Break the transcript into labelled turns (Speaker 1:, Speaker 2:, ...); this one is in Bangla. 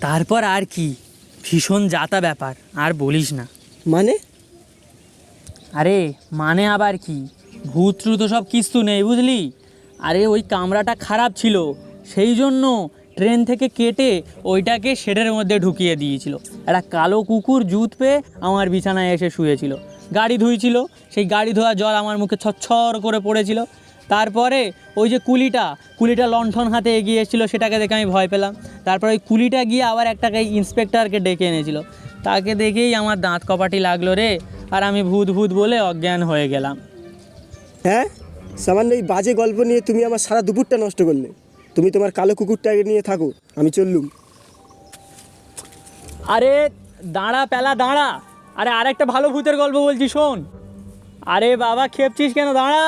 Speaker 1: তারপর আর কি, ভীষণ যাতা ব্যাপার, আর বলিস না।
Speaker 2: মানে?
Speaker 1: আরে মানে আবার কি, ভূত ট্রুত সব কিস্তু নেই বুঝলি। আরে ওই কামরাটা খারাপ ছিল, সেই জন্য ট্রেন থেকে কেটে ওইটাকে শেডের মধ্যে ঢুকিয়ে দিয়েছিল। একটা কালো কুকুর জুত পেয়ে আমার বিছানায় এসে শুয়েছিল। গাড়ি ধুইছিল, সেই গাড়ি ধোয়া জল আমার মুখে ছচ্ছর করে পড়েছিল। তারপরে ওই যে কুলিটা লণ্ঠন হাতে এগিয়ে এসেছিলো, সেটাকে দেখে আমি ভয় পেলাম। তারপরে ওই কুলিটা গিয়ে আবার একটাকে ইন্সপেক্টরকে ডেকে এনেছিল, তাকে দেখেই আমার দাঁত কপাটি লাগলো রে, আর আমি ভূত ভূত বলে অজ্ঞান হয়ে গেলাম।
Speaker 2: হ্যাঁ, সামান্য এই বাজে গল্প নিয়ে তুমি আমার সারা দুপুরটা নষ্ট করলে। তুমি তোমার কালো কুকুরটাকে নিয়ে থাকো, আমি চললুম।
Speaker 1: আরে দাঁড়া পেলা দাঁড়া, আরে আরেকটা ভালো ভূতের গল্প বলছি শোন। আরে বাবা খেপছিস কেন, দাঁড়া।